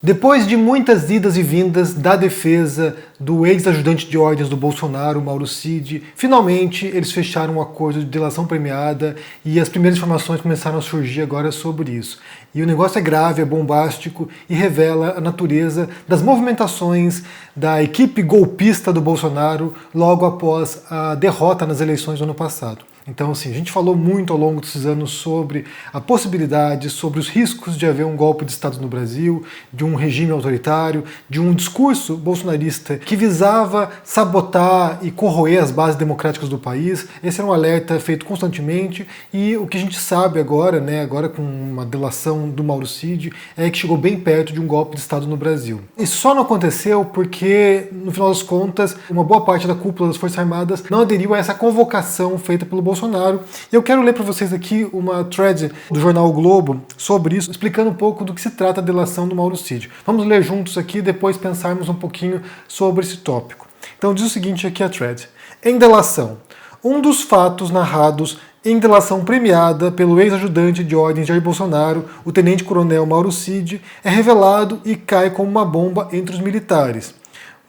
Depois de muitas idas e vindas da defesa do ex-ajudante de ordens do Bolsonaro, Mauro Cid, finalmente eles fecharam um acordo de delação premiada e as primeiras informações começaram a surgir agora sobre isso. E o negócio é grave, é bombástico e revela a natureza das movimentações da equipe golpista do Bolsonaro logo após a derrota nas eleições do ano passado. Então, assim, a gente falou muito ao longo desses anos sobre a possibilidade, sobre os riscos de haver um golpe de Estado no Brasil, de um regime autoritário, de um discurso bolsonarista que visava sabotar e corroer as bases democráticas do país. Esse era um alerta feito constantemente e o que a gente sabe agora, agora com uma delação do Mauro Cid, é que chegou bem perto de um golpe de Estado no Brasil. Isso só não aconteceu porque, no final das contas, uma boa parte da cúpula das Forças Armadas não aderiu a essa convocação feita pelo Bolsonaro. E eu quero ler para vocês aqui uma thread do jornal O Globo sobre isso, explicando um pouco do que se trata a delação do Mauro Cid. Vamos ler juntos aqui e depois pensarmos um pouquinho sobre esse tópico. Então diz o seguinte aqui a thread. Em delação, um dos fatos narrados em delação premiada pelo ex-ajudante de ordens de Jair Bolsonaro, o tenente-coronel Mauro Cid, é revelado e cai como uma bomba entre os militares.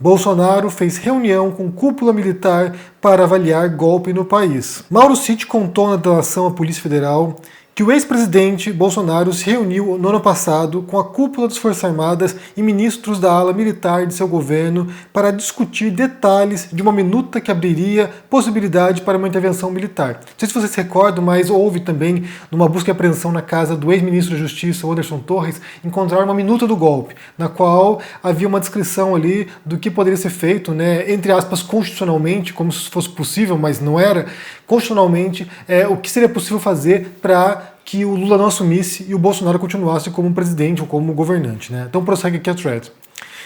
Bolsonaro fez reunião com cúpula militar para avaliar golpe no país. Mauro Cid contou na delação à Polícia Federal que o ex-presidente Bolsonaro se reuniu no ano passado com a cúpula das Forças Armadas e ministros da ala militar de seu governo para discutir detalhes de uma minuta que abriria possibilidade para uma intervenção militar. Não sei se vocês se recordam, mas houve também, numa busca e apreensão na casa do ex-ministro da Justiça, Anderson Torres, encontrar uma minuta do golpe, na qual havia uma descrição ali do que poderia ser feito, entre aspas, constitucionalmente, como se fosse possível, mas não era, constitucionalmente, o que seria possível fazer para que o Lula não assumisse e o Bolsonaro continuasse como presidente ou como governante. Então prossegue aqui a thread.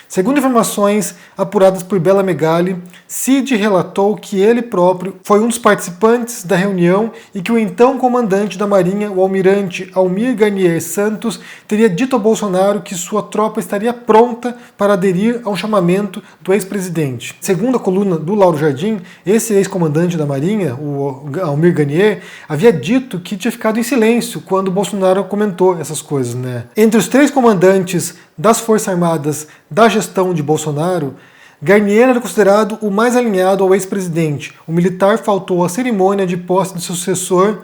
Segundo informações apuradas por Bela Megali, Cid relatou que ele próprio foi um dos participantes da reunião e que o então comandante da Marinha, o almirante Almir Garnier Santos, teria dito a Bolsonaro que sua tropa estaria pronta para aderir ao chamamento do ex-presidente. Segundo a coluna do Lauro Jardim, esse ex-comandante da Marinha, o Almir Garnier, havia dito que tinha ficado em silêncio quando Bolsonaro comentou essas coisas. Entre os três comandantes das Forças Armadas da gestão de Bolsonaro, Garnier era considerado o mais alinhado ao ex-presidente. O militar faltou à cerimônia de posse de seu sucessor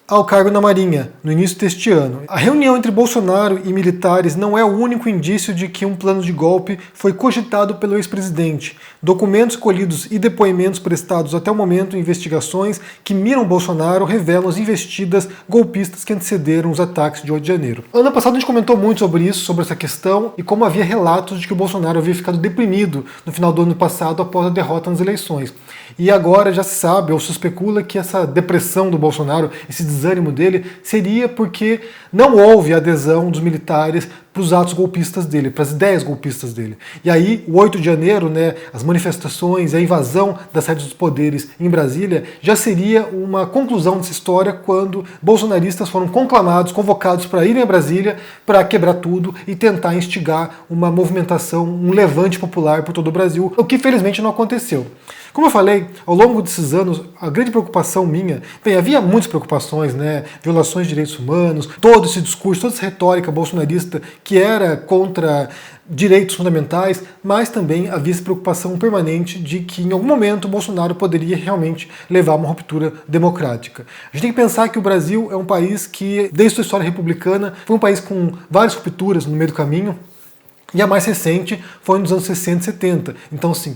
ao cargo na Marinha, no início deste ano. A reunião entre Bolsonaro e militares não é o único indício de que um plano de golpe foi cogitado pelo ex-presidente. Documentos colhidos e depoimentos prestados até o momento em investigações que miram Bolsonaro revelam as investidas golpistas que antecederam os ataques de 8 de janeiro. Ano passado a gente comentou muito sobre isso, sobre essa questão, e como havia relatos de que o Bolsonaro havia ficado deprimido no final do ano passado após a derrota nas eleições. E agora já se sabe, ou se especula, que essa depressão do Bolsonaro, esse desânimo dele, seria porque não houve adesão dos militares para os atos golpistas dele, para as ideias golpistas dele. E aí, o 8 de janeiro, as manifestações, a invasão das sedes dos poderes em Brasília, já seria uma conclusão dessa história quando bolsonaristas foram conclamados, convocados para irem a Brasília para quebrar tudo e tentar instigar uma movimentação, um levante popular por todo o Brasil, o que felizmente não aconteceu. Como eu falei, ao longo desses anos, a grande preocupação minha, havia muitas preocupações, violações de direitos humanos, todo esse discurso, toda essa retórica bolsonarista que era contra direitos fundamentais, mas também havia essa preocupação permanente de que em algum momento o Bolsonaro poderia realmente levar a uma ruptura democrática. A gente tem que pensar que o Brasil é um país que, desde sua história republicana, foi um país com várias rupturas no meio do caminho, e a mais recente foi nos anos 60 e 70. Então, assim,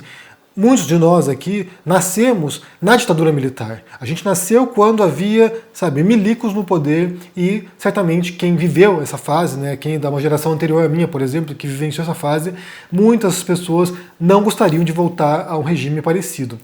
muitos de nós aqui nascemos na ditadura militar. A gente nasceu quando havia, milicos no poder e certamente quem viveu essa fase, quem da uma geração anterior à minha, por exemplo, que vivenciou essa fase, muitas pessoas não gostariam de voltar a um regime parecido.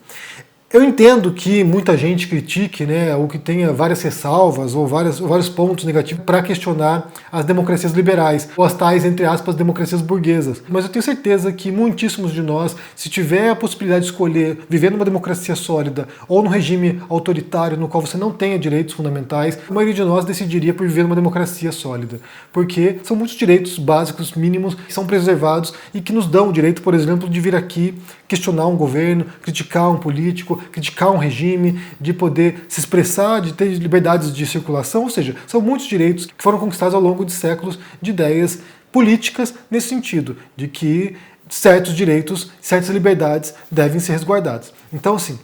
Eu entendo que muita gente critique, ou que tenha várias ressalvas ou vários pontos negativos para questionar as democracias liberais, ou as tais, entre aspas, democracias burguesas. Mas eu tenho certeza que muitíssimos de nós, se tiver a possibilidade de escolher viver numa democracia sólida ou num regime autoritário no qual você não tenha direitos fundamentais, a maioria de nós decidiria por viver numa democracia sólida. Porque são muitos direitos básicos, mínimos, que são preservados e que nos dão o direito, por exemplo, de vir aqui questionar um governo, criticar um político, criticar um regime, de poder se expressar, de ter liberdades de circulação, ou seja, são muitos direitos que foram conquistados ao longo de séculos de ideias políticas nesse sentido, de que certos direitos, certas liberdades devem ser resguardadas. Então, assim,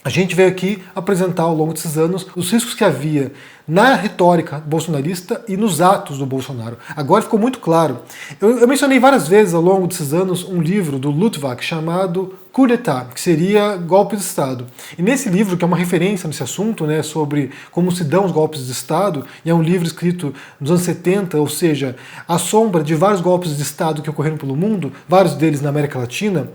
a gente veio aqui apresentar ao longo desses anos os riscos que havia na retórica bolsonarista e nos atos do Bolsonaro. Agora ficou muito claro. Eu mencionei várias vezes ao longo desses anos um livro do Luttwak chamado Coup d'État, que seria golpe de Estado. E nesse livro, que é uma referência nesse assunto, né, sobre como se dão os golpes de Estado, e é um livro escrito nos anos 70, ou seja, à sombra de vários golpes de Estado que ocorreram pelo mundo, vários deles na América Latina,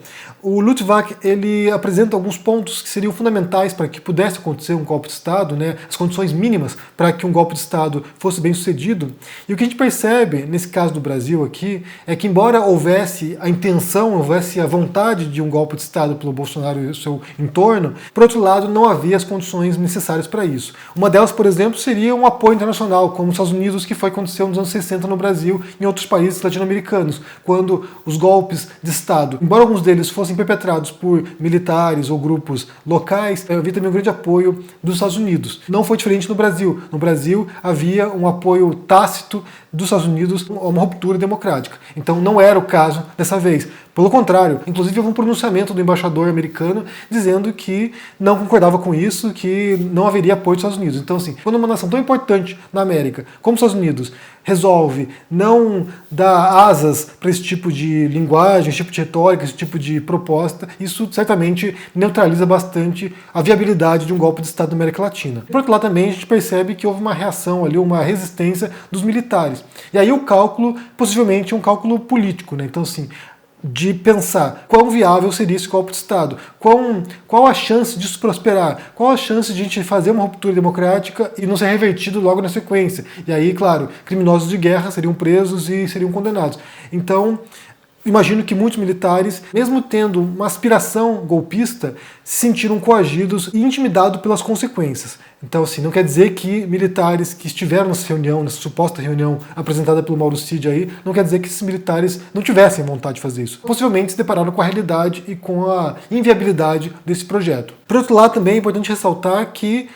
o Luttwak ele apresenta alguns pontos que seriam fundamentais para que pudesse acontecer um golpe de Estado, né, as condições mínimas para que um golpe de Estado fosse bem sucedido. E o que a gente percebe, nesse caso do Brasil aqui, é que embora houvesse a intenção, houvesse a vontade de um golpe de Estado pelo Bolsonaro e o seu entorno, por outro lado, não havia as condições necessárias para isso. Uma delas, por exemplo, seria um apoio internacional, como os Estados Unidos, que foi aconteceu nos anos 60 no Brasil e em outros países latino-americanos, quando os golpes de Estado, embora alguns deles fossem perpetrados por militares ou grupos locais, havia também um grande apoio dos Estados Unidos. Não foi diferente no Brasil. No Brasil havia um apoio tácito dos Estados Unidos a uma ruptura democrática. Então não era o caso dessa vez. Pelo contrário, inclusive houve um pronunciamento do embaixador americano dizendo que não concordava com isso, que não haveria apoio dos Estados Unidos. Então, assim, quando uma nação tão importante na América, como os Estados Unidos, resolve não dar asas para esse tipo de linguagem, esse tipo de retórica, esse tipo de proposta, isso certamente neutraliza bastante a viabilidade de um golpe de Estado na América Latina. Por outro lado, também a gente percebe que houve uma reação ali, uma resistência dos militares. E aí o cálculo, possivelmente, é um cálculo político, né? Então, assim, de pensar quão viável seria esse golpe de Estado, qual a chance disso prosperar, qual a chance de a gente fazer uma ruptura democrática e não ser revertido logo na sequência. E aí, claro, criminosos de guerra seriam presos e seriam condenados. Então, imagino que muitos militares, mesmo tendo uma aspiração golpista, se sentiram coagidos e intimidados pelas consequências. Então, assim, não quer dizer que militares que estiveram nessa reunião, nessa suposta reunião apresentada pelo Mauro Cid aí, não quer dizer que esses militares não tivessem vontade de fazer isso. Possivelmente se depararam com a realidade e com a inviabilidade desse projeto. Por outro lado, também é importante ressaltar que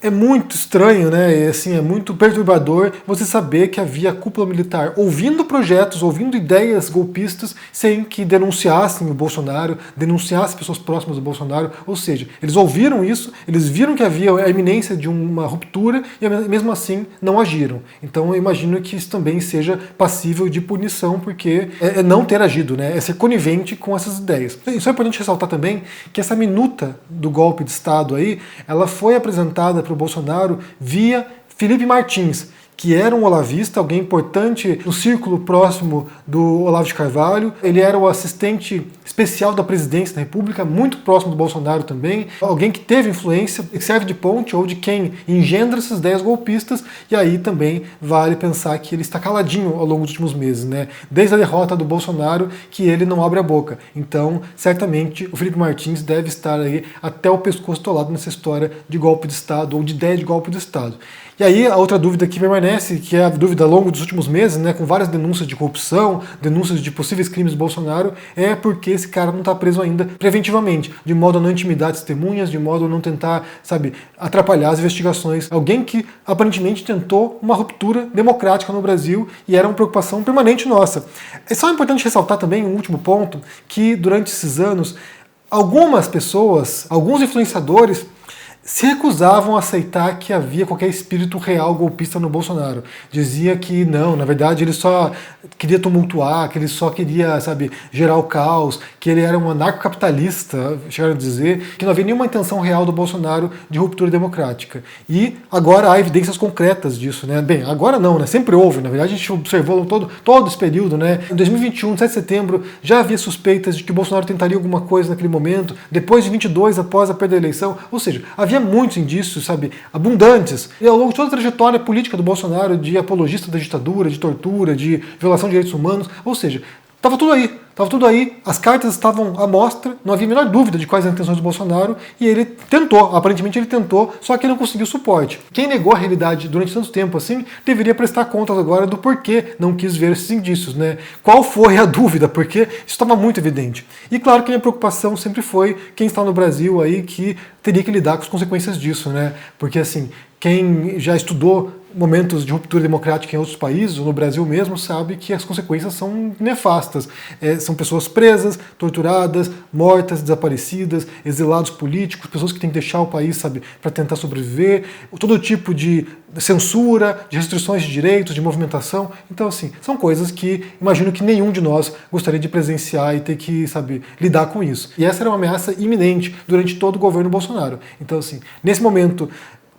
é muito estranho, né? E, assim, é muito perturbador você saber que havia cúpula militar ouvindo projetos, ouvindo ideias golpistas, sem que denunciassem o Bolsonaro, denunciassem pessoas próximas do Bolsonaro. Ou seja, eles ouviram isso, eles viram que havia a iminência de uma ruptura e mesmo assim não agiram. Então eu imagino que isso também seja passível de punição, porque é não ter agido, né? É ser conivente com essas ideias. Isso é importante ressaltar também que essa minuta do golpe de Estado aí, ela foi apresentada para o Bolsonaro via Felipe Martins, que era um olavista, alguém importante no círculo próximo do Olavo de Carvalho. Ele era o assistente especial da presidência da República, muito próximo do Bolsonaro também, alguém que teve influência, que serve de ponte ou de quem engendra essas ideias golpistas, e aí também vale pensar que ele está caladinho ao longo dos últimos meses, né? Desde a derrota do Bolsonaro, que ele não abre a boca. Então, certamente, o Felipe Martins deve estar aí até o pescoço atolado nessa história de golpe de Estado ou de ideia de golpe de Estado. E aí a outra dúvida que permanece, que é a dúvida ao longo dos últimos meses, né, com várias denúncias de corrupção, denúncias de possíveis crimes do Bolsonaro, é porque esse cara não está preso ainda preventivamente, de modo a não intimidar testemunhas, de modo a não tentar, sabe, atrapalhar as investigações. Alguém que aparentemente tentou uma ruptura democrática no Brasil e era uma preocupação permanente nossa. É só importante ressaltar também um último ponto, que durante esses anos, algumas pessoas, alguns influenciadores, se recusavam a aceitar que havia qualquer espírito real golpista no Bolsonaro. Dizia que não, na verdade ele só queria tumultuar, que ele só queria, sabe, gerar o caos, que ele era um anarcocapitalista, chegaram a dizer, que não havia nenhuma intenção real do Bolsonaro de ruptura democrática. E agora há evidências concretas disso, né? Bem, agora não, né? Sempre houve, na verdade a gente observou todo esse período, né? Em 2021, 7 de setembro, já havia suspeitas de que o Bolsonaro tentaria alguma coisa naquele momento, depois de 22, após a perda da eleição, ou seja, havia muitos indícios, sabe, abundantes, e ao longo de toda a trajetória política do Bolsonaro, de apologista da ditadura, de tortura, de violação de direitos humanos, ou seja, estava tudo aí, as cartas estavam à mostra, não havia a menor dúvida de quais eram as intenções do Bolsonaro, e ele tentou, aparentemente ele tentou, só que ele não conseguiu suporte. Quem negou a realidade durante tanto tempo assim, deveria prestar contas agora do porquê não quis ver esses indícios, né? Qual foi a dúvida, porque isso estava muito evidente. E claro que a minha preocupação sempre foi quem está no Brasil aí que teria que lidar com as consequências disso, né? Porque assim, quem já estudou momentos de ruptura democrática em outros países, ou no Brasil mesmo, sabe que as consequências são nefastas. São pessoas presas, torturadas, mortas, desaparecidas, exilados políticos, pessoas que têm que deixar o país, sabe, para tentar sobreviver, todo tipo de censura, de restrições de direitos, de movimentação. Então, assim, são coisas que imagino que nenhum de nós gostaria de presenciar e ter que, sabe, lidar com isso. E essa era uma ameaça iminente durante todo o governo Bolsonaro. Então, assim, nesse momento,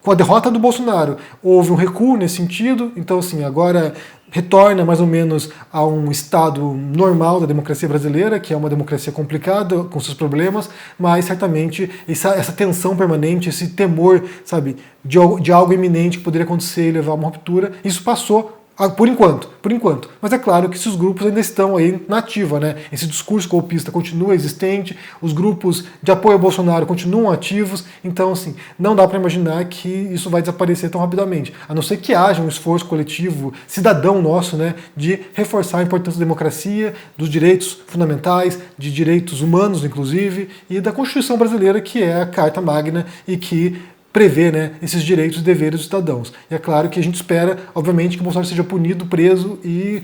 com a derrota do Bolsonaro, houve um recuo nesse sentido, então assim, agora retorna mais ou menos a um estado normal da democracia brasileira, que é uma democracia complicada, com seus problemas, mas certamente essa tensão permanente, esse temor, sabe, de algo iminente que poderia acontecer e levar a uma ruptura, isso passou. Por enquanto. Mas é claro que esses grupos ainda estão aí na ativa, né? Esse discurso golpista continua existente, os grupos de apoio ao Bolsonaro continuam ativos, então, assim, não dá para imaginar que isso vai desaparecer tão rapidamente, a não ser que haja um esforço coletivo, cidadão nosso, né, de reforçar a importância da democracia, dos direitos fundamentais, de direitos humanos, inclusive, e da Constituição brasileira, que é a Carta Magna e que prevê, né, esses direitos e deveres dos cidadãos. E é claro que a gente espera, obviamente, que o Bolsonaro seja punido, preso e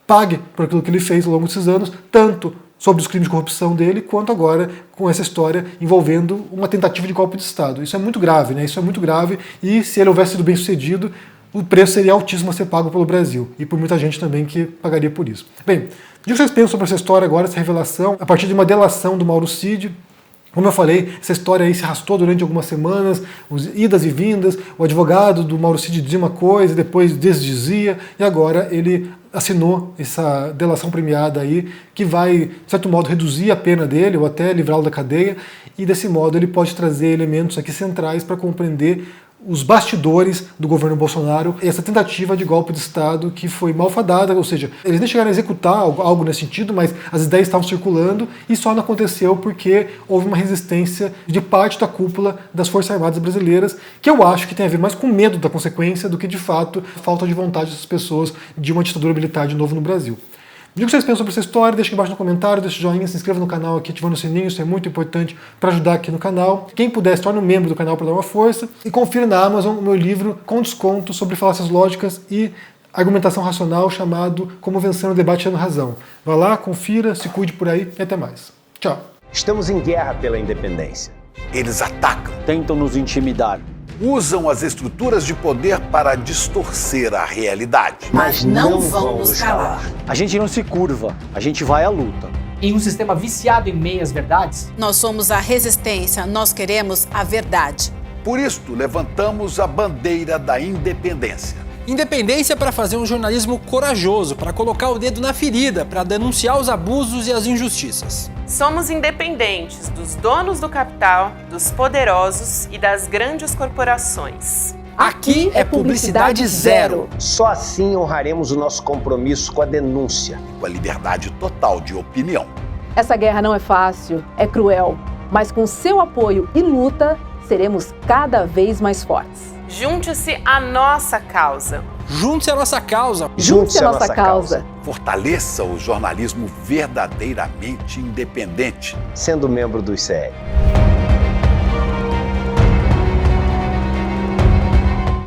pague por aquilo que ele fez ao longo desses anos, tanto sobre os crimes de corrupção dele, quanto agora com essa história envolvendo uma tentativa de golpe de Estado. Isso é muito grave, né? Isso é muito grave, e se ele houvesse sido bem sucedido, o preço seria altíssimo a ser pago pelo Brasil, e por muita gente também que pagaria por isso. Bem, o que vocês pensam sobre essa história agora, essa revelação, a partir de uma delação do Mauro Cid? Como eu falei, essa história aí se arrastou durante algumas semanas, idas e vindas, o advogado do Mauro Cid dizia uma coisa, depois desdizia, e agora ele assinou essa delação premiada aí, que vai, de certo modo, reduzir a pena dele, ou até livrá-lo da cadeia, e desse modo ele pode trazer elementos aqui centrais para compreender os bastidores do governo Bolsonaro, essa tentativa de golpe de Estado que foi malfadada, ou seja, eles nem chegaram a executar algo nesse sentido, mas as ideias estavam circulando e só não aconteceu porque houve uma resistência de parte da cúpula das Forças Armadas brasileiras, que eu acho que tem a ver mais com medo da consequência do que, de fato, falta de vontade dessas pessoas de uma ditadura militar de novo no Brasil. Diga o que vocês pensam sobre essa história, deixa aqui embaixo no comentário, deixa o joinha, se inscreva no canal aqui, ativando o sininho, isso é muito importante para ajudar aqui no canal. Quem puder, se torne um membro do canal para dar uma força. E confira na Amazon o meu livro com desconto sobre falácias lógicas e argumentação racional, chamado Como Vencer no Debate Tendo Razão. Vá lá, confira, se cuide por aí e até mais. Tchau. Estamos em guerra pela independência. Eles atacam, Tentam nos intimidar. usam as estruturas de poder para distorcer a realidade. Mas não vão nos calar. A gente não se curva, a gente vai à luta. Em um sistema viciado em meias-verdades, Nós somos a resistência, nós queremos a verdade. Por isto, levantamos a bandeira da independência. Independência para fazer um jornalismo corajoso, para colocar o dedo na ferida, para denunciar os abusos e as injustiças. Somos independentes dos donos do capital, dos poderosos e das grandes corporações. Aqui é publicidade zero. Só assim honraremos o nosso compromisso com a denúncia. Com a liberdade total de opinião. Essa guerra não é fácil, é cruel, mas com seu apoio e luta, seremos cada vez mais fortes. Junte-se à nossa causa. Junte-se à nossa causa. Junte-se à nossa causa. Fortaleça o jornalismo verdadeiramente independente. Sendo membro do ICL.